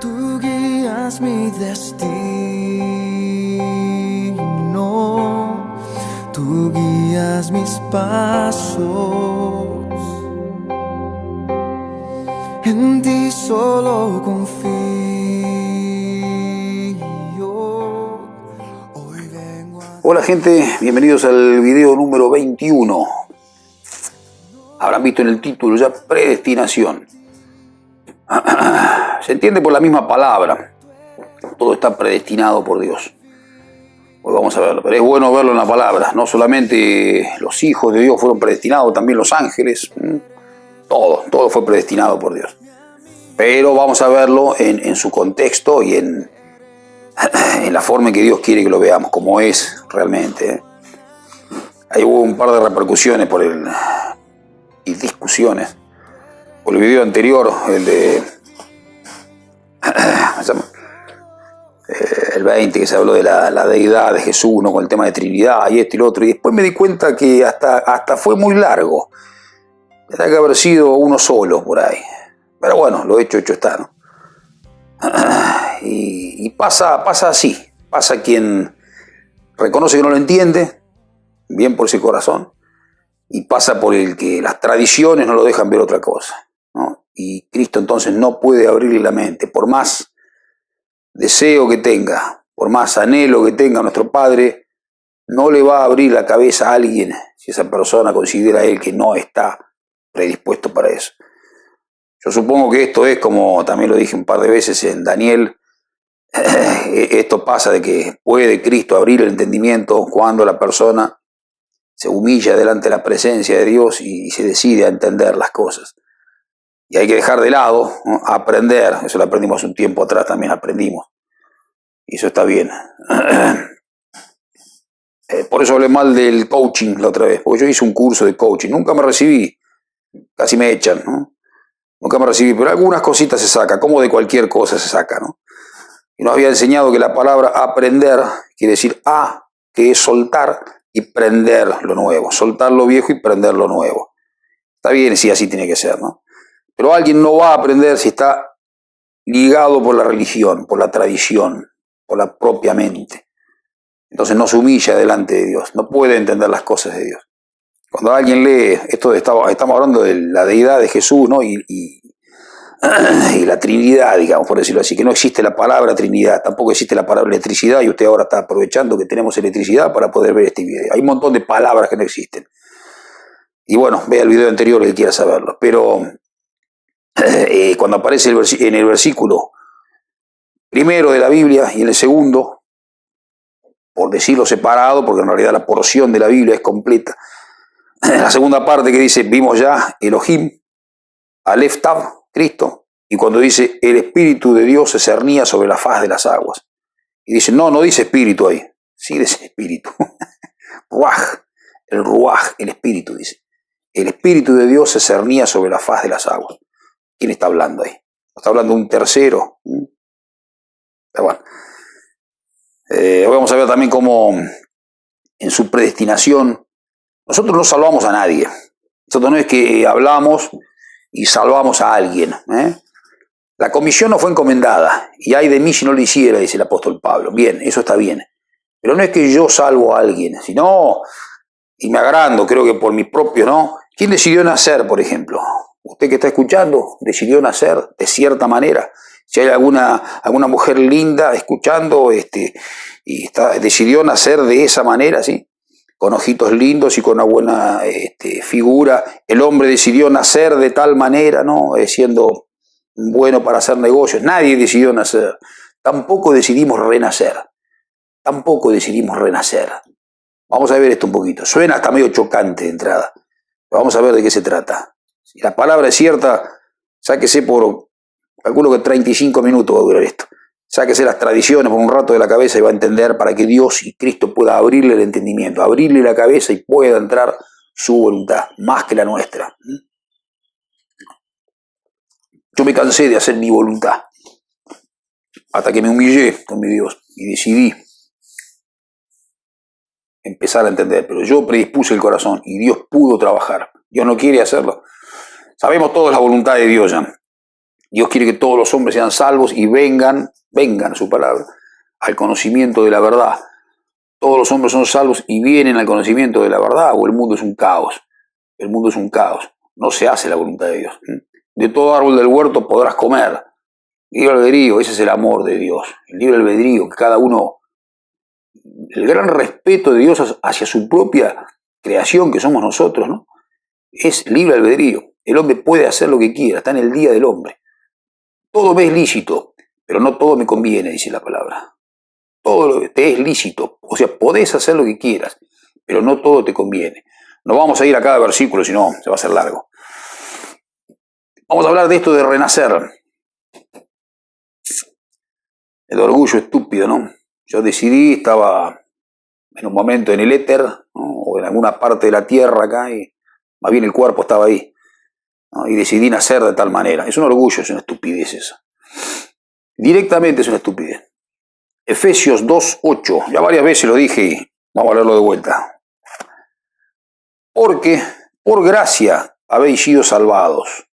Tú guías mi destino, tú guías mis pasos, en ti solo confío. Hoy vengo a... Hola gente, bienvenidos al video número 21. Habrán visto en el título ya predestinación. Se entiende por la misma palabra. Todo está predestinado por Dios. Hoy vamos a verlo, pero es bueno verlo en la palabra. No solamente los hijos de Dios fueron predestinados, también los ángeles. Todo fue predestinado por Dios. Pero vamos a verlo en su contexto y en la forma en que Dios quiere que lo veamos, como es realmente. Ahí hubo un par de repercusiones y discusiones. Por el video anterior, el de el 20, que se habló de la deidad de Jesús, ¿no? Con el tema de Trinidad y esto y lo otro, y después me di cuenta que hasta fue muy largo. Tendría que haber sido uno solo por ahí. Pero bueno, lo hecho está, ¿no? Y pasa así. Pasa quien reconoce que no lo entiende, bien por ese corazón, y pasa por el que las tradiciones no lo dejan ver otra cosa, ¿no? Y Cristo entonces no puede abrirle la mente, por más deseo que tenga, por más anhelo que tenga nuestro Padre, no le va a abrir la cabeza a alguien si esa persona considera a él que no está predispuesto para eso. Yo supongo que esto es, como también lo dije un par de veces en Daniel, esto pasa de que puede Cristo abrir el entendimiento cuando la persona se humilla delante de la presencia de Dios y se decide a entender las cosas. Y hay que dejar de lado, ¿no? Aprender, eso lo aprendimos un tiempo atrás, también aprendimos. Y eso está bien. Por eso hablé mal del coaching la otra vez, porque yo hice un curso de coaching, nunca me recibí, casi me echan, ¿no? Nunca me recibí, pero algunas cositas se saca, como de cualquier cosa se saca, ¿no? Y nos había enseñado que la palabra aprender quiere decir que es soltar y prender lo nuevo, soltar lo viejo y prender lo nuevo. Está bien, sí, así tiene que ser, ¿no? Pero alguien no va a aprender si está ligado por la religión, por la tradición, por la propia mente. Entonces no se humilla delante de Dios, no puede entender las cosas de Dios. Cuando alguien lee, estamos hablando de la deidad de Jesús, ¿no? y la Trinidad, digamos, por decirlo así, que no existe la palabra Trinidad, tampoco existe la palabra electricidad, y usted ahora está aprovechando que tenemos electricidad para poder ver este video. Hay un montón de palabras que no existen. Y bueno, vea el video anterior que quiera saberlo. Pero cuando aparece en el versículo primero de la Biblia y en el segundo, por decirlo separado, porque en realidad la porción de la Biblia es completa, la segunda parte que dice, vimos ya Elohim, Aleph Tav, Cristo, y cuando dice, el Espíritu de Dios se cernía sobre la faz de las aguas. Y dice, no dice espíritu ahí, sí dice espíritu. Ruaj, el Ruaj, el Espíritu, dice. El Espíritu de Dios se cernía sobre la faz de las aguas. ¿Quién está hablando ahí? ¿Está hablando un tercero? Pero bueno. Hoy vamos a ver también cómo en su predestinación nosotros no salvamos a nadie. Nosotros no es que hablamos y salvamos a alguien. La comisión nos fue encomendada y ay de mí si no lo hiciera, dice el apóstol Pablo. Bien, eso está bien. Pero no es que yo salvo a alguien, sino, y me agrando, creo que por mi propio, ¿no? ¿Quién decidió nacer, por ejemplo? Usted que está escuchando, decidió nacer de cierta manera. Si hay alguna mujer linda escuchando decidió nacer de esa manera, ¿sí? Con ojitos lindos y con una buena figura. El hombre decidió nacer de tal manera, ¿no? Siendo bueno para hacer negocios. Nadie decidió nacer. Tampoco decidimos renacer. Vamos a ver esto un poquito. Suena hasta medio chocante de entrada. Pero vamos a ver de qué se trata. Si la palabra es cierta, sáquese calculo que 35 minutos va a durar esto. Sáquese las tradiciones por un rato de la cabeza y va a entender para que Dios y Cristo pueda abrirle el entendimiento, abrirle la cabeza y pueda entrar su voluntad, más que la nuestra. Yo me cansé de hacer mi voluntad, hasta que me humillé con mi Dios y decidí empezar a entender, pero yo predispuse el corazón y Dios pudo trabajar. Dios no quiere hacerlo. Sabemos todos la voluntad de Dios ya. Dios quiere que todos los hombres sean salvos y vengan a su palabra, al conocimiento de la verdad. Todos los hombres son salvos y vienen al conocimiento de la verdad, o el mundo es un caos. El mundo es un caos. No se hace la voluntad de Dios. De todo árbol del huerto podrás comer. Libre albedrío, ese es el amor de Dios. El libre albedrío, que cada uno, el gran respeto de Dios hacia su propia creación, que somos nosotros, ¿no? Es libre albedrío. El hombre puede hacer lo que quiera, está en el día del hombre. Todo me es lícito, pero no todo me conviene, dice la palabra. Todo lo que te es lícito, o sea, podés hacer lo que quieras, pero no todo te conviene. No vamos a ir a cada versículo, si no, se va a hacer largo. Vamos a hablar de esto de renacer. El orgullo estúpido, ¿no? Yo decidí, estaba en un momento en el éter, ¿no? O en alguna parte de la tierra acá, y más bien el cuerpo estaba ahí, ¿no? Y decidí nacer de tal manera. Es un orgullo, es una estupidez eso. Directamente es una estupidez. Efesios 2:8, ya varias veces lo dije y vamos a leerlo de vuelta. Porque por gracia habéis sido salvados.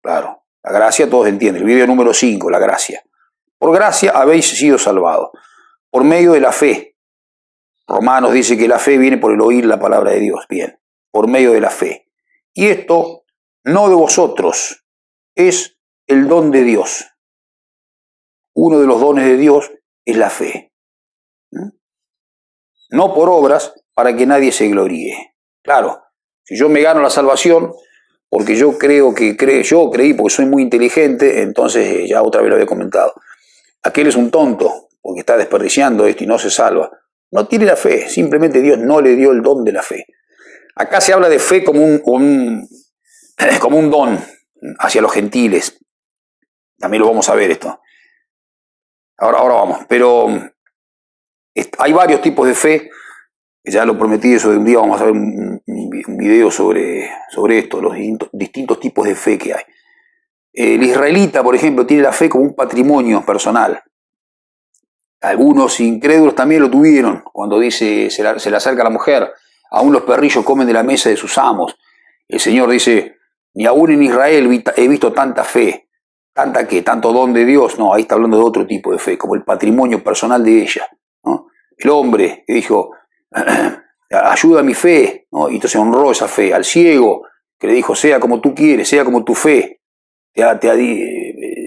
Claro, la gracia todos entienden. El video número 5, la gracia. Por gracia habéis sido salvados. Por medio de la fe. Romanos dice que la fe viene por el oír la palabra de Dios. Bien, por medio de la fe. Y esto no de vosotros, es el don de Dios. Uno de los dones de Dios es la fe. No por obras para que nadie se gloríe. Claro, si yo me gano la salvación porque yo creí porque soy muy inteligente, entonces ya otra vez lo había comentado. Aquel es un tonto porque está desperdiciando esto y no se salva. No tiene la fe, simplemente Dios no le dio el don de la fe. Acá se habla de fe como un don hacia los gentiles. También lo vamos a ver esto. Ahora vamos, pero hay varios tipos de fe. Ya lo prometí eso de un día, vamos a ver un video sobre esto, los distintos tipos de fe que hay. El israelita, por ejemplo, tiene la fe como un patrimonio personal. Algunos incrédulos también lo tuvieron, cuando dice, se le acerca a la mujer, aún los perrillos comen de la mesa de sus amos. El Señor dice, ni aún en Israel he visto tanta fe, tanto don de Dios. No, ahí está hablando de otro tipo de fe, como el patrimonio personal de ella, ¿no? El hombre que dijo, ayuda a mi fe, ¿no? Y entonces honró esa fe. Al ciego que le dijo, sea como tú quieres, sea como tu fe,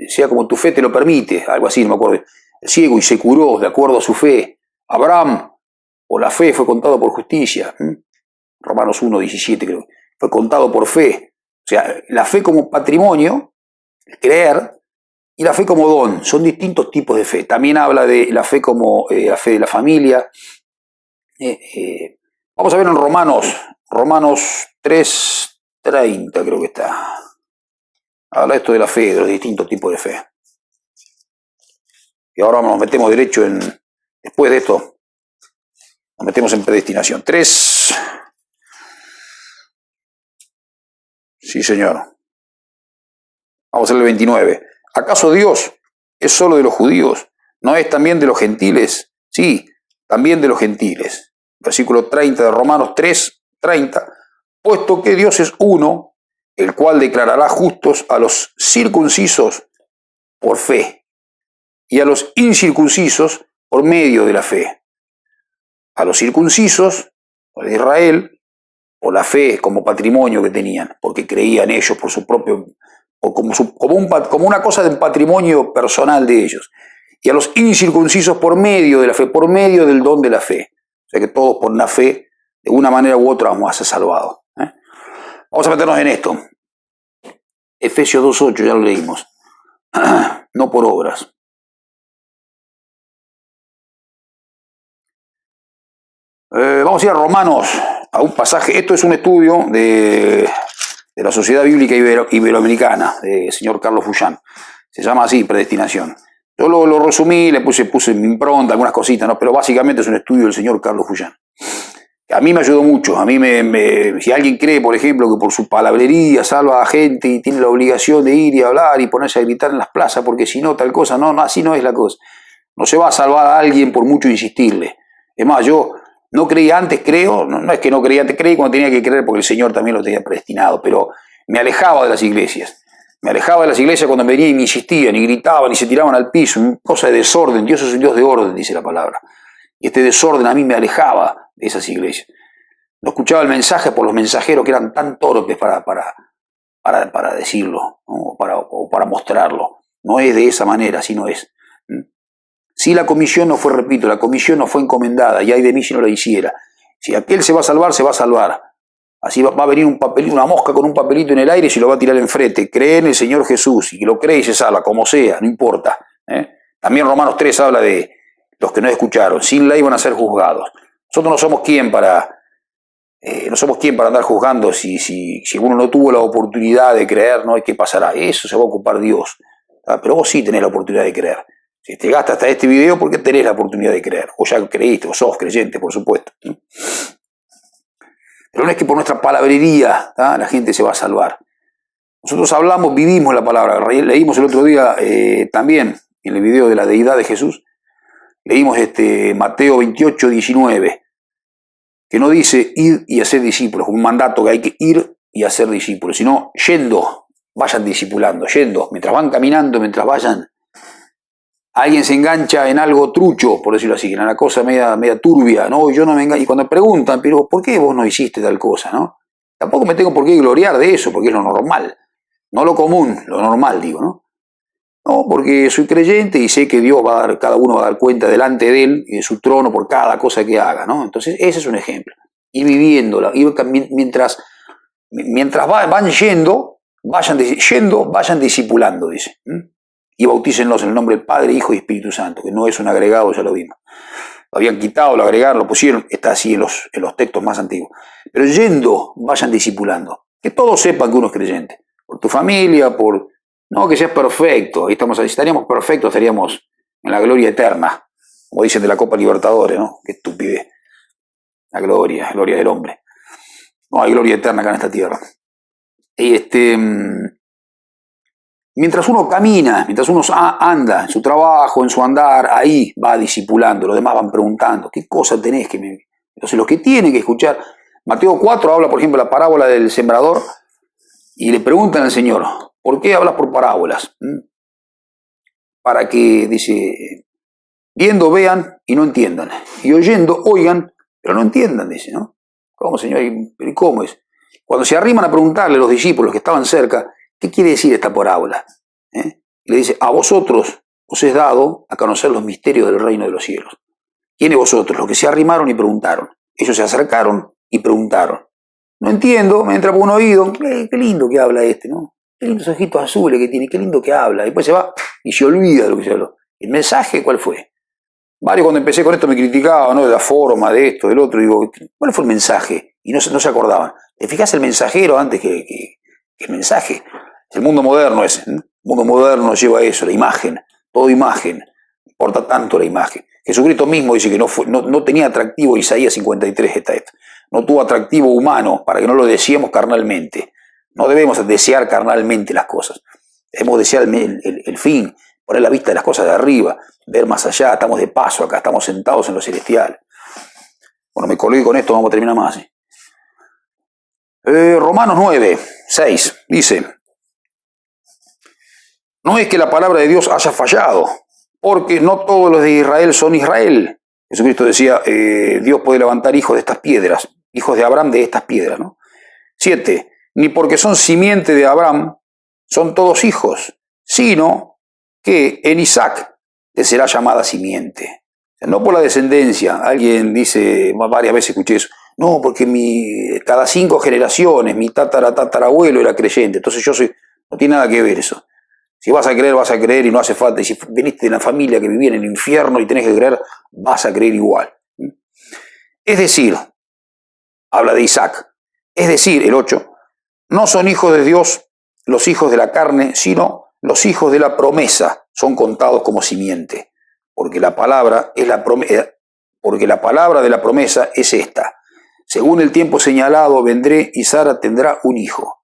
sea como tu fe te lo permite, algo así, no me acuerdo. El ciego y se curó de acuerdo a su fe. Abraham, por la fe fue contado por justicia. Romanos 1:17 creo. Fue contado por fe. O sea, la fe como patrimonio, creer, y la fe como don. Son distintos tipos de fe. También habla de la fe como la fe de la familia. Vamos a ver en Romanos 3:30 creo que está. Habla esto de la fe, de los distintos tipos de fe. Y ahora nos metemos derecho después de esto, nos metemos en predestinación. 3. Sí, señor. Vamos a ver el 29. ¿Acaso Dios es solo de los judíos? ¿No es también de los gentiles? Sí, también de los gentiles. Versículo 30 de Romanos 3:30. Puesto que Dios es uno, el cual declarará justos a los circuncisos por fe y a los incircuncisos por medio de la fe. A los circuncisos, de Israel, por la fe como patrimonio que tenían, porque creían ellos por su propio, o como una cosa del patrimonio personal de ellos. Y a los incircuncisos por medio de la fe, por medio del don de la fe. O sea que todos por la fe, de una manera u otra, vamos a ser salvados. Vamos a meternos en esto. Efesios 2:8, ya lo leímos. No por obras. Vamos a ir a Romanos, a un pasaje. Esto es un estudio de la Sociedad Bíblica Iberoamericana, del señor Carlos Fullán. Se llama así, Predestinación. Yo lo resumí, le puse mi impronta, algunas cositas, ¿no? Pero básicamente es un estudio del señor Carlos Fullán. A mí me ayudó mucho. A mí si alguien cree, por ejemplo, que por su palabrería salva a gente y tiene la obligación de ir y hablar y ponerse a gritar en las plazas, porque si no, tal cosa, no, así no es la cosa. No se va a salvar a alguien por mucho insistirle. Es más, yo no creí antes, creo, no es que no creía antes, creí cuando tenía que creer porque el Señor también lo tenía predestinado, pero me alejaba de las iglesias. Me alejaba de las iglesias cuando venía y me insistían y gritaban y se tiraban al piso, cosa de desorden. Dios es un Dios de orden, dice la palabra. Y este desorden a mí me alejaba de esas iglesias. No escuchaba el mensaje por los mensajeros que eran tan torpes para decirlo, ¿no? o para mostrarlo. No es de esa manera, así no es. Si la comisión no fue, repito, la comisión no fue encomendada, y ay de mí si no la hiciera. Si aquel se va a salvar, se va a salvar. Así va a venir un papelito, una mosca con un papelito en el aire y se lo va a tirar enfrente. Cree en el Señor Jesús, y que lo cree y se salva, como sea, no importa. También Romanos 3 habla de los que no escucharon. Sin ley van a ser juzgados. Nosotros no somos quien para andar juzgando si uno no tuvo la oportunidad de creer, ¿no? ¿Qué pasará? Eso se va a ocupar Dios. Pero vos sí tenés la oportunidad de creer. Si te gastas hasta este video, ¿por qué tenés la oportunidad de creer? O ya creíste, o sos creyente, por supuesto. Pero no es que por nuestra palabrería la gente se va a salvar. Nosotros hablamos, vivimos la palabra. Leímos el otro día también, en el video de la deidad de Jesús, leímos Mateo 28, 19, que no dice ir y hacer discípulos, un mandato que hay que ir y hacer discípulos, sino yendo, vayan discipulando, yendo, mientras van caminando, mientras vayan. Alguien se engancha en algo trucho, por decirlo así, en una cosa media turbia, ¿no? Yo no me engancho. Y cuando preguntan, pero ¿por qué vos no hiciste tal cosa, no? Tampoco me tengo por qué gloriar de eso, porque es lo normal. No lo común, lo normal, digo, ¿no? No, porque soy creyente y sé que Dios cada uno va a dar cuenta delante de él y de su trono por cada cosa que haga, ¿no? Entonces, ese es un ejemplo. Ir viviéndola, mientras van yendo, vayan discipulando, dice. Y bautícenlos en el nombre del Padre, Hijo y Espíritu Santo, que no es un agregado, ya lo vimos. Lo habían quitado, lo agregaron, lo pusieron, está así en los textos más antiguos. Pero yendo, vayan discipulando. Que todos sepan que uno es creyente. Por tu familia, no que seas perfecto. Ahí si estaríamos perfectos, estaríamos en la gloria eterna. Como dicen de la Copa Libertadores, ¿no? Qué estupidez. La gloria del hombre. No hay gloria eterna acá en esta tierra. Mientras uno camina, mientras uno anda en su trabajo, en su andar, ahí va discipulando, los demás van preguntando, ¿qué cosa tenés que me...? Entonces los que tienen que escuchar, Mateo 4 habla, por ejemplo, la parábola del sembrador, y le preguntan al Señor, ¿por qué hablas por parábolas? Para que, dice, viendo vean y no entiendan, y oyendo oigan, pero no entiendan, dice, ¿no? ¿Cómo, Señor? ¿Y cómo es? Cuando se arriman a preguntarle a los discípulos que estaban cerca, ¿qué quiere decir esta parábola? Y le dice, a vosotros os es dado a conocer los misterios del reino de los cielos. ¿Quiénes vosotros? Los que se arrimaron y preguntaron. Ellos se acercaron y preguntaron. No entiendo, me entra por un oído, qué lindo que habla ¿no? Qué lindos ojitos azules que tiene, qué lindo que habla. Después se va y se olvida de lo que se habló. ¿El mensaje cuál fue? Varios cuando empecé con esto me criticaban, ¿no? De la forma, de esto, del otro. Digo, ¿cuál fue el mensaje? Y no se acordaban. ¿Te fijas el mensajero antes que el mensaje? El mundo moderno ese. El mundo moderno lleva eso, la imagen, todo imagen. Importa tanto la imagen. Jesucristo mismo dice que no tenía atractivo, Isaías 53 está esto. No tuvo atractivo humano para que no lo deseemos carnalmente. No debemos desear carnalmente las cosas. Debemos desear el fin, poner la vista de las cosas de arriba, ver más allá. Estamos de paso acá, estamos sentados en lo celestial. Bueno, me colgué con esto, vamos a terminar más. Romanos 9, 6 dice: no es que la palabra de Dios haya fallado, porque no todos los de Israel son Israel. Jesucristo decía, Dios puede levantar hijos de estas piedras, hijos de Abraham de estas piedras, ¿no? 7. Ni porque son simiente de Abraham, son todos hijos, sino que en Isaac te será llamada simiente. O sea, no por la descendencia. Alguien dice, varias veces escuché eso, no, porque cada 5 generaciones, mi tatarabuelo era creyente, entonces no tiene nada que ver eso. Si vas a creer y no hace falta. Y si veniste de una familia que vivía en el infierno y tenés que creer, vas a creer igual. Es decir, habla de Isaac, es decir, el 8, no son hijos de Dios los hijos de la carne, sino los hijos de la promesa son contados como simiente. Porque la palabra de la promesa es esta: según el tiempo señalado vendré y Sara tendrá un hijo.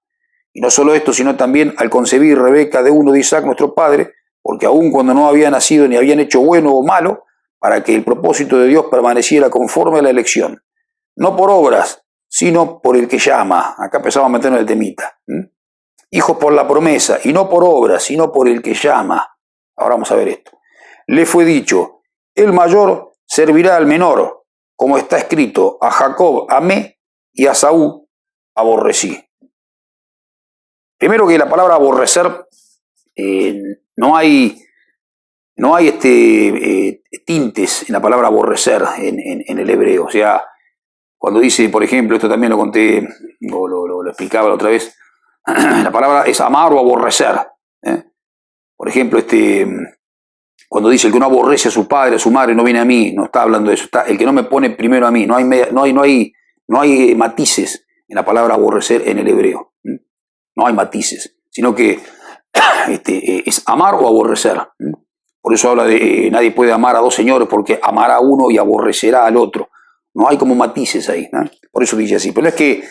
Y no solo esto, sino también al concebir Rebeca de uno de Isaac nuestro padre, porque aun cuando no había nacido ni habían hecho bueno o malo, para que el propósito de Dios permaneciera conforme a la elección. No por obras, sino por el que llama. Acá empezamos a meternos el temita. hijos por la promesa, y no por obras, sino por el que llama. Ahora vamos a ver esto. Le fue dicho, el mayor servirá al menor, como está escrito, a Jacob amé y a Saúl aborrecí. Primero que la palabra aborrecer, no hay tintes en la palabra aborrecer en el hebreo. O sea, cuando dice, por ejemplo, esto también lo conté, lo explicaba la otra vez, la palabra es amar o aborrecer. Por ejemplo, cuando dice el que no aborrece a su padre, a su madre, no viene a mí, no está hablando de eso. El que no me pone primero a mí, no hay matices en la palabra aborrecer en el hebreo. No hay matices, sino que es amar o aborrecer. Por eso habla de nadie puede amar a dos señores porque amará a uno y aborrecerá al otro. No hay como matices ahí, ¿no? Por eso dice así. Pero no es que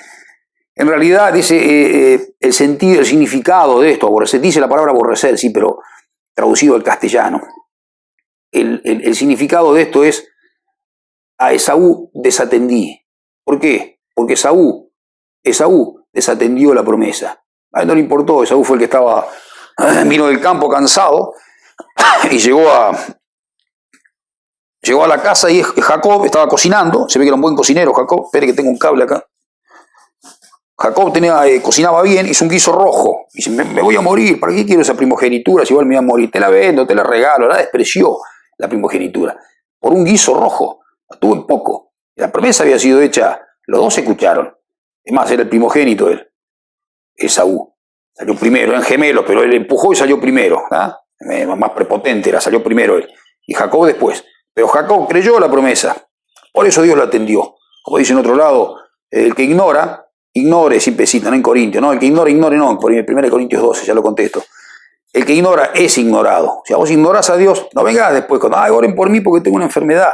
en realidad dice el sentido, el significado de esto, aborrecer, dice la palabra aborrecer, sí, pero traducido al castellano. El significado de esto es a Esaú desatendí. ¿Por qué? Porque Esaú desatendió la promesa. A él no le importó, Esaú fue el que vino del campo cansado y llegó a la casa y Jacob estaba cocinando, se ve que era un buen cocinero Jacob, espere que tengo un cable acá. Jacob cocinaba bien, hizo un guiso rojo, dice, me voy a morir, ¿para qué quiero esa primogenitura? Si igual me voy a morir, te la vendo, te la regalo, la despreció la primogenitura, por un guiso rojo, la tuvo en poco, la promesa había sido hecha, los dos se escucharon, es más, era el primogénito él, Esaú. Salió primero, eran gemelos, pero él empujó y salió primero. Más prepotente era, salió primero él. Y Jacob después. Pero Jacob creyó la promesa. Por eso Dios la atendió. Como dice en otro lado, el que ignora, ignore, siempre cita, no en Corintios. No, el que ignora, ignore, no. Por 1 Corintios 12, ya lo contesto. El que ignora es ignorado. Si vos ignorás a Dios, no vengas después cuando, oren por mí porque tengo una enfermedad.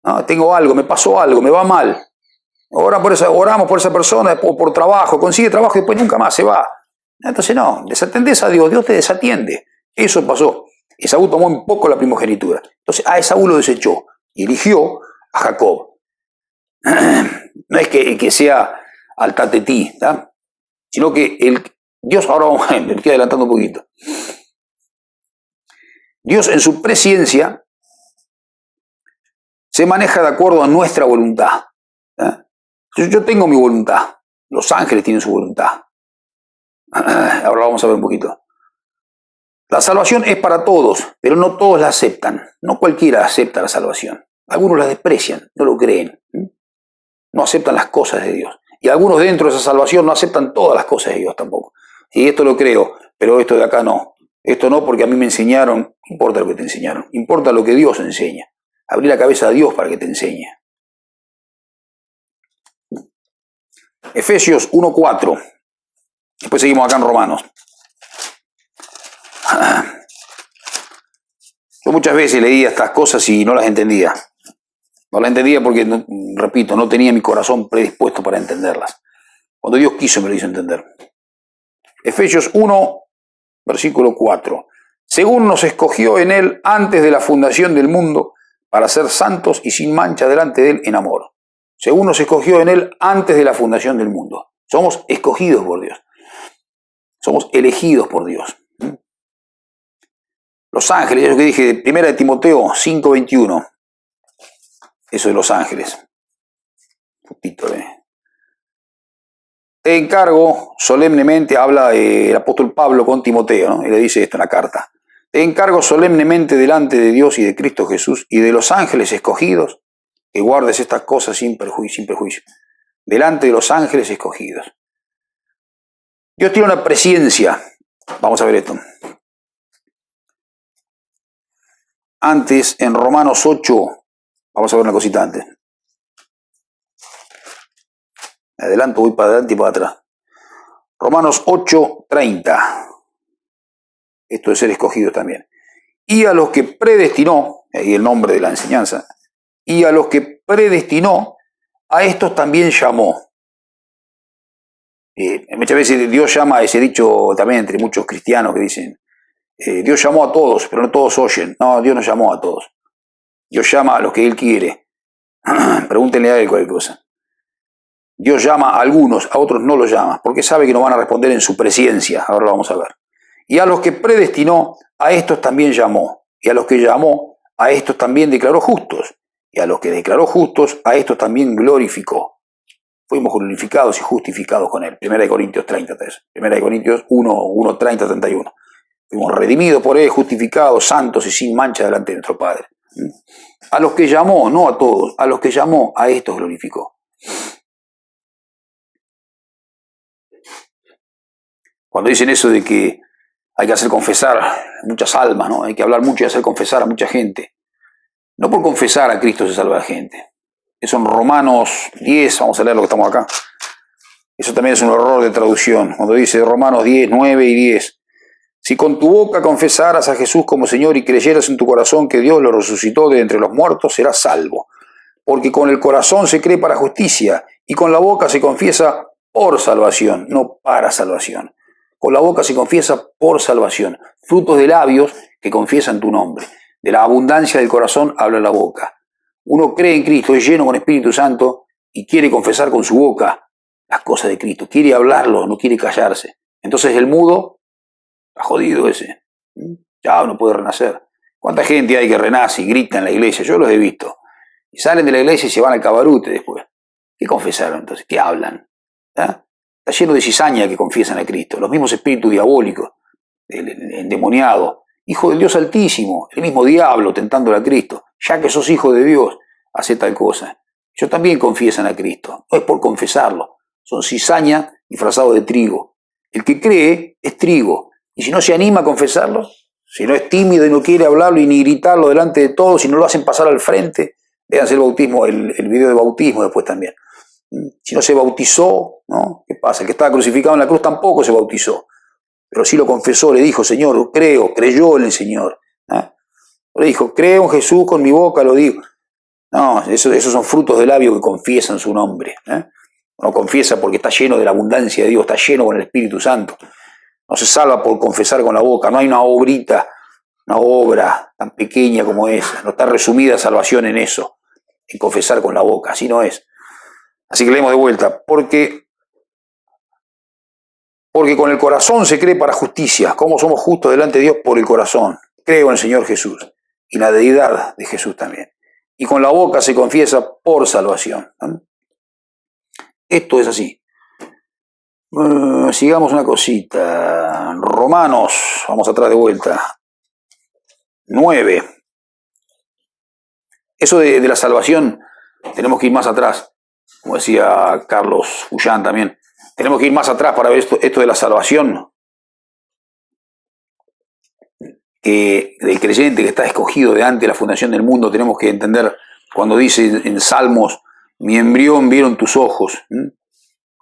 No, tengo algo, me pasó algo, me va mal. Oramos por esa persona, por trabajo, consigue trabajo y después nunca más se va. Entonces no, desatendés a Dios, Dios te desatiende. Eso pasó. Esaú tomó en poco la primogenitura. Entonces a Esaú lo desechó y eligió a Jacob. No es que sea al tatetí, ¿tá? Sino que Dios, ahora vamos a ver, me estoy adelantando un poquito. Dios en su presciencia se maneja de acuerdo a nuestra voluntad. Yo tengo mi voluntad, los ángeles tienen su voluntad. Ahora vamos a ver un poquito. La salvación es para todos, pero no todos la aceptan. No cualquiera acepta la salvación. Algunos la desprecian, no lo creen. No aceptan las cosas de Dios. Y algunos dentro de esa salvación no aceptan todas las cosas de Dios tampoco. Y esto lo creo, pero esto de acá no. Esto no porque a mí me enseñaron, no importa lo que te enseñaron, importa lo que Dios enseña. Abrí la cabeza a Dios para que te enseñe. Efesios 1:4. Después seguimos acá en Romanos. Yo muchas veces leía estas cosas y no las entendía. No las entendía porque, repito, no tenía mi corazón predispuesto para entenderlas. Cuando Dios quiso me lo hizo entender. Efesios 1, versículo 4. Según nos escogió en Él antes de la fundación del mundo para ser santos y sin mancha delante de Él en amor. Según nos escogió en Él antes de la fundación del mundo. Somos escogidos por Dios. Somos elegidos por Dios. Los ángeles, es lo que dije de 1 Timoteo 5:21. Eso de los ángeles. Te encargo solemnemente, habla el apóstol Pablo con Timoteo, ¿no? Y le dice esto en la carta. Te encargo solemnemente delante de Dios y de Cristo Jesús y de los ángeles escogidos, que guardes estas cosas sin prejuicio. Delante de los ángeles escogidos. Dios tiene una presciencia. Vamos a ver esto. Antes, en Romanos 8, vamos a ver una cosita antes. Me adelanto, voy para adelante y para atrás. Romanos 8:30. Esto de ser escogidos también. Y a los que predestinó, ahí el nombre de la enseñanza, y a los que predestinó, a estos también llamó. Muchas veces Dios llama, a ese dicho también entre muchos cristianos que dicen, Dios llamó a todos, pero no todos oyen. No, Dios no llamó a todos. Dios llama a los que Él quiere. Pregúntenle a Él cualquier cosa. Dios llama a algunos, a otros no los llama, porque sabe que no van a responder en su presciencia. Ahora lo vamos a ver. Y a los que predestinó, a estos también llamó. Y a los que llamó, a estos también declaró justos. Y a los que declaró justos, a estos también glorificó. Fuimos glorificados y justificados con él. 1 Corintios 33. 1 Corintios 1, 30, 31. Fuimos redimidos por él, justificados, santos y sin mancha delante de nuestro Padre. A los que llamó, no a todos, a los que llamó, a estos glorificó. Cuando dicen eso de que hay que hacer confesar muchas almas, ¿no? Hay que hablar mucho y hacer confesar a mucha gente. No por confesar a Cristo se salva la gente. Eso en Romanos 10, vamos a leer lo que estamos acá. Eso también es un error de traducción. Cuando dice Romanos 10, 9 y 10. Si con tu boca confesaras a Jesús como Señor y creyeras en tu corazón que Dios lo resucitó de entre los muertos, serás salvo. Porque con el corazón se cree para justicia y con la boca se confiesa por salvación, no para salvación. Con la boca se confiesa por salvación. Frutos de labios que confiesan tu nombre. De la abundancia del corazón habla la boca. Uno cree en Cristo, es lleno con Espíritu Santo y quiere confesar con su boca las cosas de Cristo. Quiere hablarlo, no quiere callarse. Entonces el mudo está jodido ese. Ya no puede renacer. ¿Cuánta gente hay que renace y grita en la iglesia? Yo los he visto. Y salen de la iglesia y se van al cabarute después. ¿Qué confesaron entonces? ¿Qué hablan? ¿Ah? Está lleno de cizaña que confiesan a Cristo. Los mismos espíritus diabólicos, el endemoniado, hijo del Dios Altísimo, el mismo diablo tentándole a Cristo. Ya que sos hijo de Dios, hace tal cosa. Ellos también confiesan a Cristo. No es por confesarlo. Son cizaña disfrazado de trigo. El que cree es trigo. Y si no se anima a confesarlo, si no es tímido y no quiere hablarlo y ni gritarlo delante de todos, si no lo hacen pasar al frente, véanse el bautismo, el video de bautismo después también. Si no se bautizó, ¿no? ¿Qué pasa? El que estaba crucificado en la cruz tampoco se bautizó. Pero sí lo confesó, le dijo, Señor, creyó en el Señor. Le dijo, creo en Jesús, con mi boca lo digo. No, esos son frutos de labio que confiesan su nombre. Uno confiesa porque está lleno de la abundancia de Dios, está lleno con el Espíritu Santo. No se salva por confesar con la boca, no hay una obrita, una obra tan pequeña como esa. No está resumida salvación en eso, en confesar con la boca, así no es. Así que leemos de vuelta, porque con el corazón se cree para justicia. ¿Cómo somos justos delante de Dios? Por el corazón. Creo en el Señor Jesús y la deidad de Jesús también. Y con la boca se confiesa por salvación. Esto es así. Sigamos una cosita. Romanos, vamos atrás de vuelta. 9. Eso de la salvación, tenemos que ir más atrás. Como decía Carlos Fullán también. Tenemos que ir más atrás para ver esto de la salvación. Que del creyente que está escogido de antes de la fundación del mundo, tenemos que entender cuando dice en Salmos, mi embrión vieron tus ojos.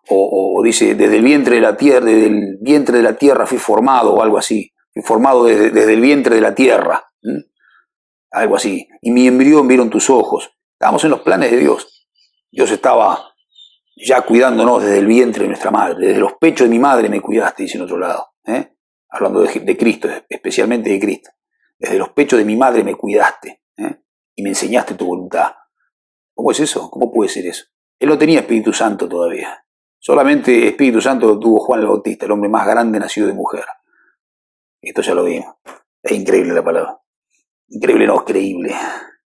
O dice, desde el vientre de la tierra fui formado, o algo así. Fui formado desde el vientre de la tierra. Algo así. Y mi embrión vieron tus ojos. Estábamos en los planes de Dios. Dios estaba ya cuidándonos desde el vientre de nuestra madre. Desde los pechos de mi madre me cuidaste, dice en otro lado. Hablando de Cristo, especialmente de Cristo. Desde los pechos de mi madre me cuidaste. Y me enseñaste tu voluntad. ¿Cómo es eso? ¿Cómo puede ser eso? Él no tenía Espíritu Santo todavía. Solamente Espíritu Santo lo tuvo Juan el Bautista, el hombre más grande nacido de mujer. Esto ya lo vimos. Es increíble la palabra. Increíble, no es creíble.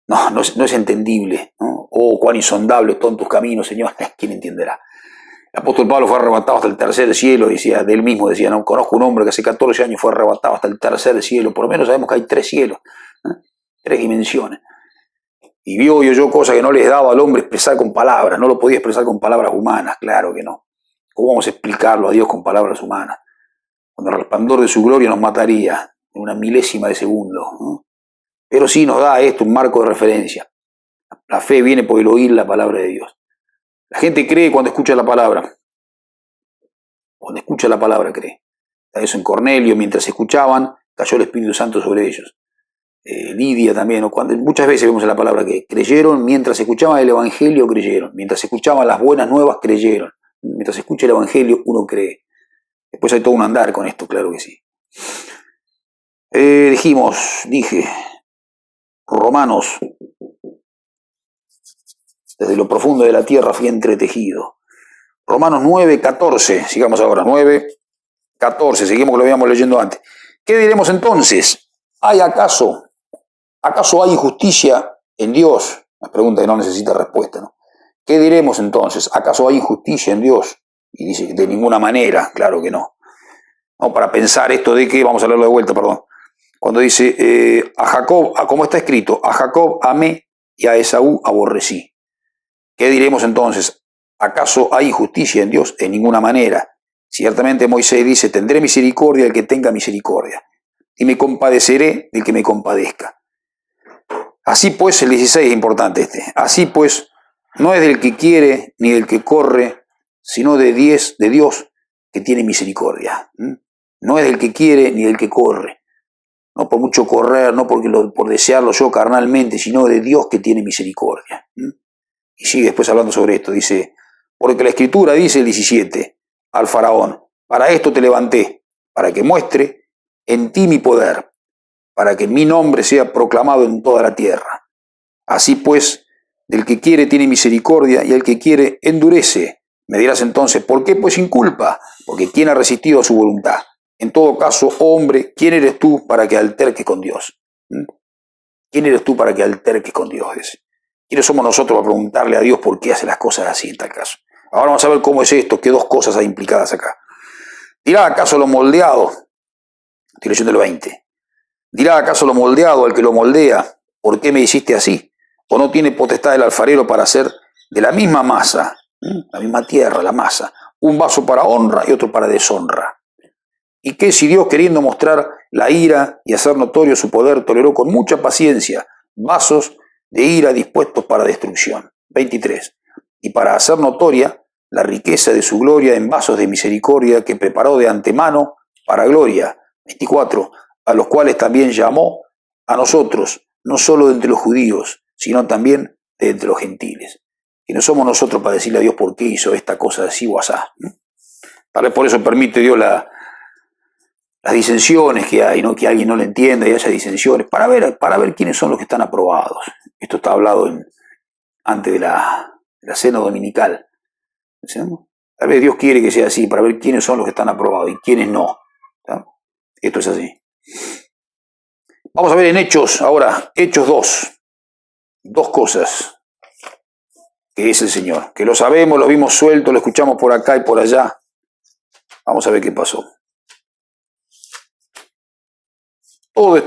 No es entendible, ¿no? Oh, cuán insondables son tus caminos, Señor. ¿Quién entenderá? El apóstol Pablo fue arrebatado hasta el tercer cielo, decía, de él mismo decía, no conozco un hombre que hace 14 años fue arrebatado hasta el tercer cielo. Por lo menos sabemos que hay 3 cielos, 3 dimensiones. Y vio y oyó cosas que no les daba al hombre expresar con palabras. No lo podía expresar con palabras humanas, claro que no. ¿Cómo vamos a explicarlo a Dios con palabras humanas? Cuando el resplandor de su gloria nos mataría en una milésima de segundo, ¿no? Pero sí nos da esto un marco de referencia. La fe viene por el oír la palabra de Dios. La gente cree cuando escucha la palabra. Cuando escucha la palabra cree. Eso en Cornelio, mientras escuchaban, cayó el Espíritu Santo sobre ellos. Lidia también, ¿no? Muchas veces vemos en la palabra que creyeron, mientras escuchaban el Evangelio creyeron, mientras escuchaban las buenas nuevas creyeron. Mientras escucha el Evangelio uno cree. Después hay todo un andar con esto, claro que sí. Dije, Romanos, desde lo profundo de la tierra fui entretejido. Romanos 9, 14, sigamos ahora, 9, 14, seguimos que lo habíamos leyendo antes. ¿Qué diremos entonces? ¿Acaso hay injusticia en Dios? Una pregunta que no necesita respuesta, ¿no? ¿Qué diremos entonces? ¿Acaso hay injusticia en Dios? Y dice que de ninguna manera, claro que no. No, para pensar esto de que, vamos a leerlo de vuelta, perdón. Cuando dice, a Jacob, como está escrito, a Jacob amé y a Esaú aborrecí. ¿Qué diremos entonces? ¿Acaso hay injusticia en Dios? En ninguna manera. Ciertamente Moisés dice, tendré misericordia del que tenga misericordia, y me compadeceré del que me compadezca. Así pues, el 16 es importante este, así pues, no es del que quiere ni del que corre, sino de Dios que tiene misericordia. No es del que quiere ni del que corre, no por mucho correr, no por desearlo yo carnalmente, sino de Dios que tiene misericordia. Y sigue después hablando sobre esto, dice, porque la Escritura dice el 17, al faraón, para esto te levanté, para que muestre en ti mi poder, para que mi nombre sea proclamado en toda la tierra. Así pues, del que quiere tiene misericordia y el que quiere endurece. Me dirás entonces, ¿por qué? Pues sin culpa, porque ¿quién ha resistido a su voluntad? En todo caso, hombre, ¿quién eres tú para que alterques con Dios? ¿Quién eres tú para que alterques con Dios? ¿Quiénes somos nosotros para preguntarle a Dios por qué hace las cosas así en tal caso? Ahora vamos a ver cómo es esto, qué dos cosas hay implicadas acá. ¿Dirá acaso lo moldeado? Estoy leyendo el 20. ¿Dirá acaso lo moldeado al que lo moldea, por qué me hiciste así? ¿O no tiene potestad el alfarero para hacer de la misma masa, la misma tierra, la masa, un vaso para honra y otro para deshonra? ¿Y qué si Dios, queriendo mostrar la ira y hacer notorio su poder, toleró con mucha paciencia vasos de ira dispuestos para destrucción? 23. Y para hacer notoria la riqueza de su gloria en vasos de misericordia que preparó de antemano para gloria. 24. A los cuales también llamó a nosotros, no solo de entre los judíos, sino también de entre los gentiles. Y no somos nosotros para decirle a Dios por qué hizo esta cosa así o asá. Tal vez por eso permite Dios las disensiones que hay, ¿no? Que alguien no le entienda y haya disensiones, para ver quiénes son los que están aprobados. Esto está hablado antes de la cena dominical. ¿Sí? Tal vez Dios quiere que sea así, para ver quiénes son los que están aprobados y quiénes no. ¿Sí? Esto es así. Vamos a ver en Hechos, ahora, Hechos 2. Dos cosas que es el Señor. Que lo sabemos, lo vimos suelto, lo escuchamos por acá y por allá. Vamos a ver qué pasó.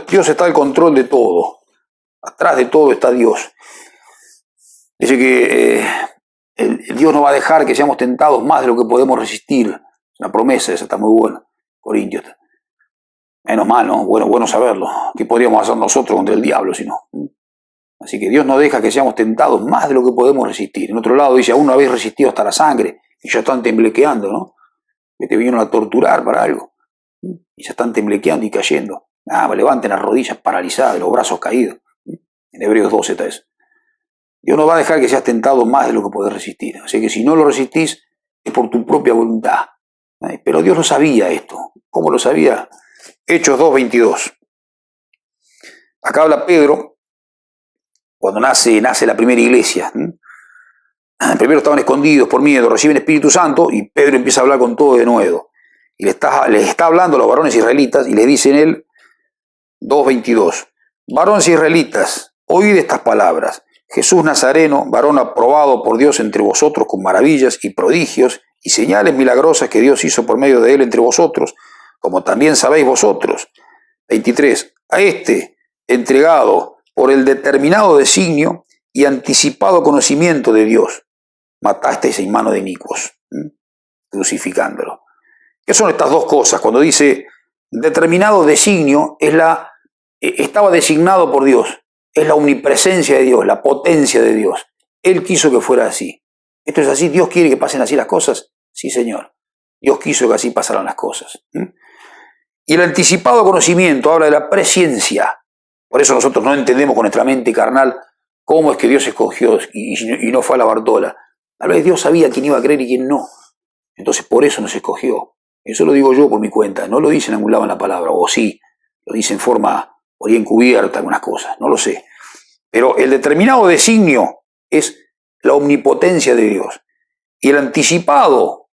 Dios está al control de todo. Atrás de todo está Dios. Dice que el Dios no va a dejar que seamos tentados más de lo que podemos resistir. Es una promesa, esa está muy buena. Corintios. Menos mal, ¿no? Bueno saberlo. ¿Qué podríamos hacer nosotros contra el diablo si no? Así que Dios no deja que seamos tentados más de lo que podemos resistir. En otro lado dice, aún no habéis resistido hasta la sangre y ya están temblequeando, ¿no? Que te vinieron a torturar para algo. Y ya están temblequeando y cayendo. Levanten las rodillas paralizadas, los brazos caídos. En Hebreos 12 está eso. Dios no va a dejar que seas tentado más de lo que podés resistir. Así que si no lo resistís, es por tu propia voluntad. Pero Dios lo sabía esto. ¿Cómo lo sabía? Hechos 2:22. Acá habla Pedro cuando nace la primera iglesia. Primero estaban escondidos por miedo, reciben Espíritu Santo y Pedro empieza a hablar con todo de nuevo. Y les está hablando a los varones israelitas y les dice en él 2:22. Varones israelitas, oíd estas palabras. Jesús Nazareno, varón aprobado por Dios entre vosotros con maravillas y prodigios y señales milagrosas que Dios hizo por medio de él entre vosotros, como también sabéis vosotros. 23. A este, entregado por el determinado designio y anticipado conocimiento de Dios, matasteis en mano de inicuos, crucificándolo. ¿Qué son estas dos cosas? Cuando dice determinado designio, estaba designado por Dios. Es la omnipresencia de Dios, la potencia de Dios. Él quiso que fuera así. ¿Esto es así? ¿Dios quiere que pasen así las cosas? Sí, Señor. Dios quiso que así pasaran las cosas. Y el anticipado conocimiento habla de la presciencia. Por eso nosotros no entendemos con nuestra mente carnal cómo es que Dios escogió y no fue a la Bartola. Tal vez Dios sabía quién iba a creer y quién no. Entonces por eso nos escogió. Eso lo digo yo por mi cuenta. No lo dice en algún lado en la palabra. O sí, lo dice en forma por ahí encubierta algunas cosas, no lo sé. Pero el determinado designio es la omnipotencia de Dios. y el anticipado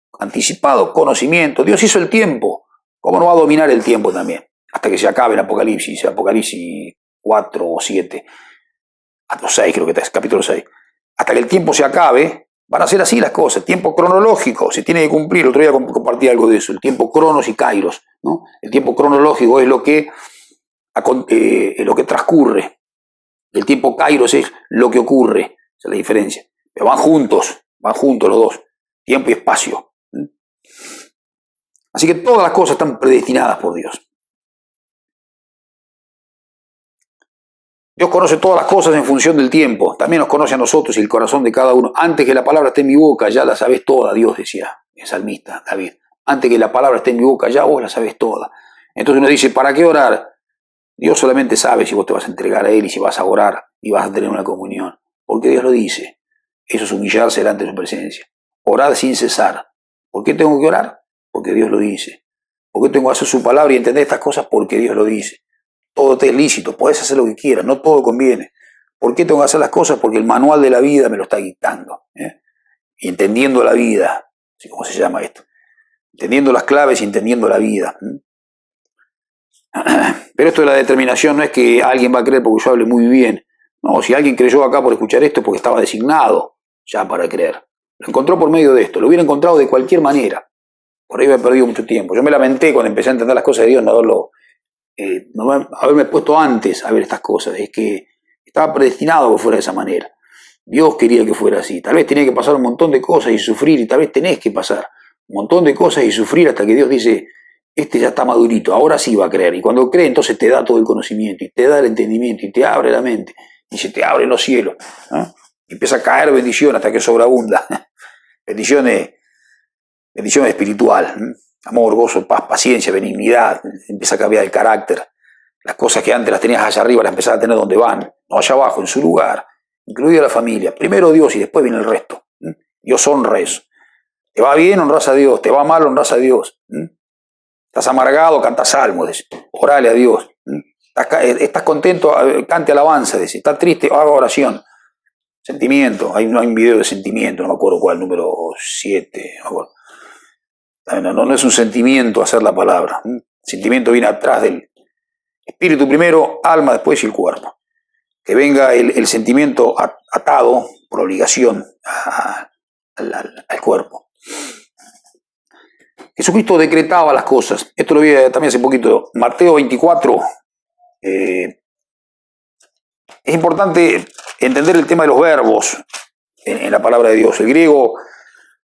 conocimiento. Dios hizo el tiempo. ¿Cómo no va a dominar el tiempo también? Hasta que se acabe en Apocalipsis 4 o 7, o 6 creo que es, capítulo 6. Hasta que el tiempo se acabe, van a ser así las cosas. Tiempo cronológico, se tiene que cumplir. El otro día compartí algo de eso, el tiempo cronos y kairos, ¿no? El tiempo cronológico es lo que transcurre. El tiempo kairos es lo que ocurre. Esa es la diferencia. Pero van juntos los dos, tiempo y espacio. Así que todas las cosas están predestinadas por Dios. Dios conoce todas las cosas en función del tiempo. También nos conoce a nosotros y el corazón de cada uno. Antes que la palabra esté en mi boca, ya la sabés toda, Dios decía el salmista David. Antes que la palabra esté en mi boca, ya vos la sabés toda. Entonces uno dice, ¿para qué orar? Dios solamente sabe si vos te vas a entregar a Él y si vas a orar y vas a tener una comunión. Porque Dios lo dice. Eso es humillarse delante de su presencia. Orad sin cesar. ¿Por qué tengo que orar? Porque Dios lo dice. ¿Por qué tengo que hacer su palabra y entender estas cosas? Porque Dios lo dice. Todo te es lícito, podés hacer lo que quieras, no todo conviene. ¿Por qué tengo que hacer las cosas? Porque el manual de la vida me lo está dictando. Y entendiendo la vida, ¿sí? ¿Cómo se llama esto? Entendiendo las claves y entendiendo la vida. Pero esto de la determinación no es que alguien va a creer porque yo hable muy bien. No, si alguien creyó acá por escuchar esto es porque estaba designado ya para creer. Lo encontró por medio de esto, lo hubiera encontrado de cualquier manera. Por ahí me he perdido mucho tiempo. Yo me lamenté cuando empecé a entender las cosas de Dios, no haberme puesto antes a ver estas cosas. Es que estaba predestinado que fuera de esa manera. Dios quería que fuera así. Tal vez tenía que pasar un montón de cosas y sufrir, y tal vez tenés que pasar un montón de cosas y sufrir hasta que Dios dice, este ya está madurito, ahora sí va a creer. Y cuando cree, entonces te da todo el conocimiento, y te da el entendimiento, y te abre la mente, y se te abren los cielos. Y empieza a caer bendición hasta que sobreabunda. Bendiciones espiritual. Amor, gozo, paz, paciencia, benignidad. Empieza a cambiar el carácter. Las cosas que antes las tenías allá arriba las empezás a tener donde van, no allá abajo, en su lugar, incluida la familia. Primero Dios y después viene el resto. Dios honra eso. Te va bien, honras a Dios. Te va mal, honras a Dios. Estás amargado, canta salmos. Orale a Dios. Estás contento, cante alabanza. Estás triste, haga oración. Sentimiento. Hay un video de sentimiento, no me acuerdo cuál, número 7. No es un sentimiento hacer la palabra. El sentimiento viene atrás del espíritu primero, alma después y el cuerpo. Que venga el sentimiento atado por obligación al cuerpo. Jesucristo decretaba las cosas. Esto lo vi también hace poquito. Mateo 24. Es importante entender el tema de los verbos en la palabra de Dios. El griego,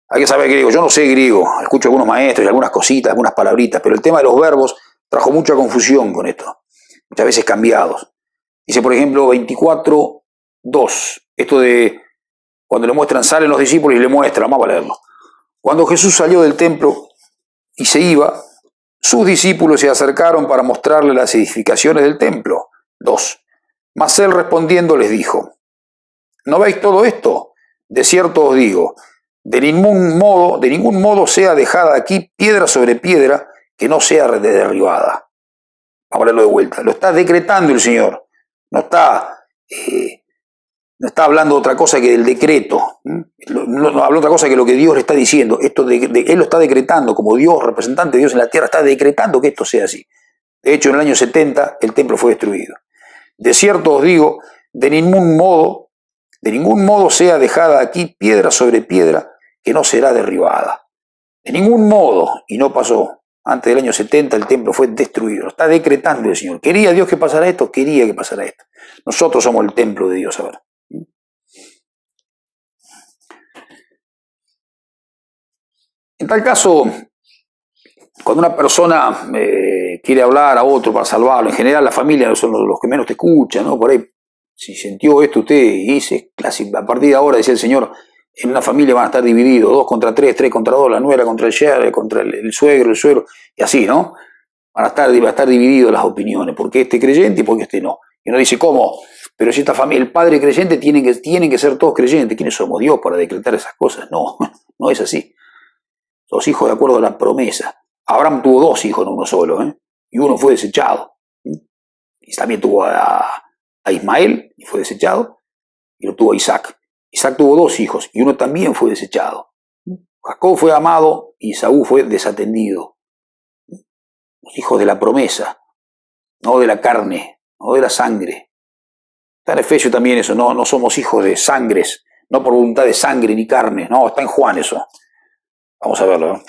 hay que saber griego. Yo no sé griego. Escucho a algunos maestros y algunas cositas, algunas palabritas, pero el tema de los verbos trajo mucha confusión con esto. Muchas veces cambiados. Dice, por ejemplo, 24:2. Esto de cuando le muestran, salen los discípulos y le muestran, vamos a leerlo. Cuando Jesús salió del templo y se iba, sus discípulos se acercaron para mostrarle las edificaciones del templo. 2. Mas él respondiendo les dijo, ¿no veis todo esto? De cierto os digo, de ningún modo sea dejada aquí piedra sobre piedra que no sea derribada. Vamos a leerlo de vuelta. Lo está decretando el Señor. No está hablando de otra cosa que del decreto. No habla otra cosa que lo que Dios le está diciendo. Él lo está decretando como Dios, representante de Dios en la tierra, está decretando que esto sea así. De hecho, en el año 70 el templo fue destruido. De cierto os digo, de ningún modo sea dejada aquí piedra sobre piedra que no será derribada. De ningún modo, y no pasó. Antes del año 70 el templo fue destruido. Lo está decretando el Señor. ¿Quería Dios que pasara esto? Quería que pasara esto. Nosotros somos el templo de Dios ahora. En tal caso, cuando una persona quiere hablar a otro para salvarlo, en general la familia son los que menos te escuchan, ¿no? Por ahí, si sintió esto usted y dice, a partir de ahora, decía el Señor, en una familia van a estar divididos, 2 contra 3, 3 contra 2, la nuera contra el yerno, contra el suegro, y así, ¿no? Va a estar divididas las opiniones, porque este creyente y porque este no. Y uno dice, ¿cómo? Pero si esta familia, el padre creyente, tienen que ser todos creyentes. ¿Quiénes somos? Dios para decretar esas cosas. No, no es así. Los hijos de acuerdo a la promesa. Abraham tuvo 2 hijos, no uno solo, y uno fue desechado. Y también tuvo a Ismael, y fue desechado, y lo tuvo a Isaac. Isaac tuvo 2 hijos, y uno también fue desechado. Jacob fue amado y Esaú fue desatendido. Los hijos de la promesa, no de la carne, no de la sangre. Está en Efesios también eso, no somos hijos de sangres, no por voluntad de sangre ni carne. No, está en Juan eso. Vamos a verlo, ¿no?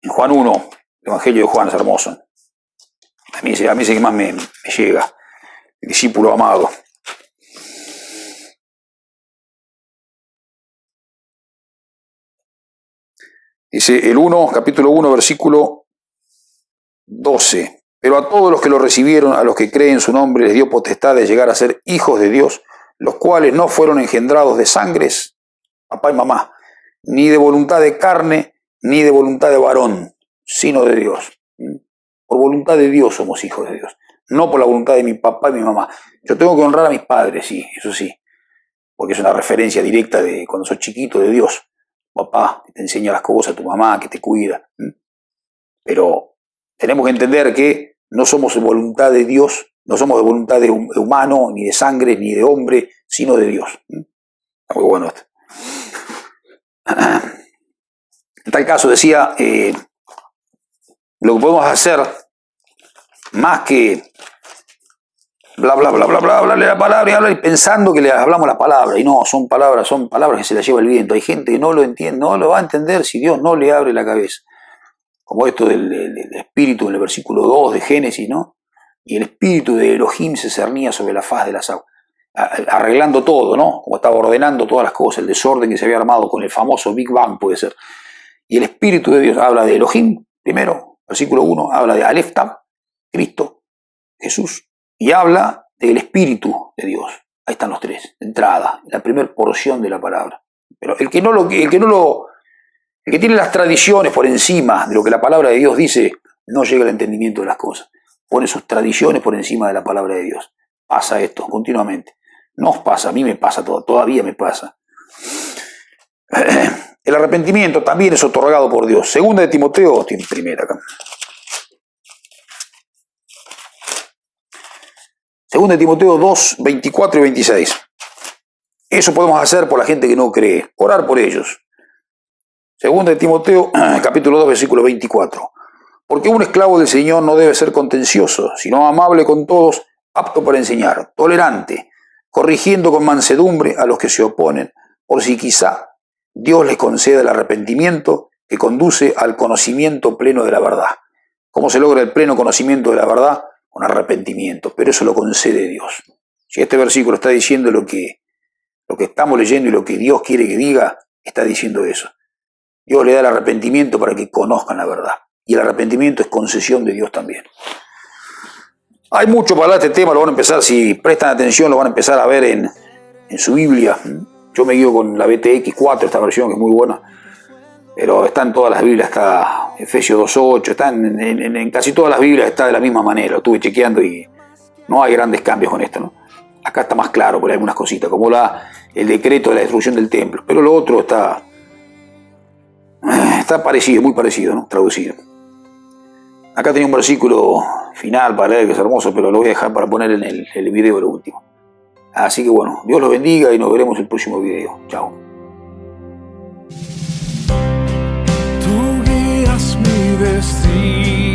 En Juan 1, el Evangelio de Juan es hermoso. A mí es el que más me llega. El discípulo amado. Dice el 1, capítulo 1, versículo 12. Pero a todos los que lo recibieron, a los que creen en su nombre, les dio potestad de llegar a ser hijos de Dios, los cuales no fueron engendrados de sangres, papá y mamá, ni de voluntad de carne, ni de voluntad de varón, sino de Dios. Por voluntad de Dios somos hijos de Dios, no por la voluntad de mi papá y mi mamá. Yo tengo que honrar a mis padres, sí, eso sí, porque es una referencia directa de cuando sos chiquito de Dios. Papá que te enseña las cosas, tu mamá que te cuida. Pero tenemos que entender que no somos de voluntad de Dios, no somos de voluntad de humano, ni de sangre, ni de hombre, sino de Dios. Está muy bueno esto. En tal caso decía, lo que podemos hacer, más que bla, bla, bla, bla, bla, hablarle la palabra y hablar y pensando que le hablamos la palabra, y no, son palabras que se las lleva el viento. Hay gente que no lo entiende, no lo va a entender si Dios no le abre la cabeza. Como esto del espíritu en el versículo 2 de Génesis, ¿no? Y el espíritu de Elohim se cernía sobre la faz de las aguas, arreglando todo, ¿no? Como estaba ordenando todas las cosas, el desorden que se había armado con el famoso Big Bang, puede ser. Y el espíritu de Dios habla de Elohim, primero, versículo 1, habla de Aleph Tav, Cristo, Jesús, y habla del espíritu de Dios. Ahí están los tres, de entrada, la primera porción de la palabra. Pero el que tiene las tradiciones por encima de lo que la palabra de Dios dice, no llega al entendimiento de las cosas. Pone sus tradiciones por encima de la palabra de Dios. Pasa esto continuamente. Nos pasa, a mí me pasa, todavía me pasa. El arrepentimiento también es otorgado por Dios. Segunda de Timoteo, tiene primera acá. Segunda de Timoteo 2, 24 y 26. Eso podemos hacer por la gente que no cree. Orar por ellos. Segunda de Timoteo, capítulo 2, versículo 24. Porque un esclavo del Señor no debe ser contencioso, sino amable con todos, apto para enseñar, tolerante, corrigiendo con mansedumbre a los que se oponen, por si quizá Dios les conceda el arrepentimiento que conduce al conocimiento pleno de la verdad. ¿Cómo se logra el pleno conocimiento de la verdad? Con arrepentimiento, pero eso lo concede Dios. Si este versículo está diciendo lo que estamos leyendo y lo que Dios quiere que diga, está diciendo eso. Dios le da el arrepentimiento para que conozcan la verdad. Y el arrepentimiento es concesión de Dios también. Hay mucho para hablar de este tema, lo van a empezar, si prestan atención, lo van a empezar a ver en su Biblia. Yo me guío con la BTX 4, esta versión que es muy buena, pero está en todas las Biblias, está Efesios 2.8, está en casi todas las Biblias, está de la misma manera, lo estuve chequeando y no hay grandes cambios con esto, ¿no? Acá está más claro por algunas cositas, como el decreto de la destrucción del templo, pero lo otro está parecido, muy parecido, ¿no? Traducido. Acá tenía un versículo final para leer que es hermoso, pero lo voy a dejar para poner en el video lo último. Así que bueno, Dios los bendiga y nos veremos en el próximo video. Chao. Tú guías mi destino.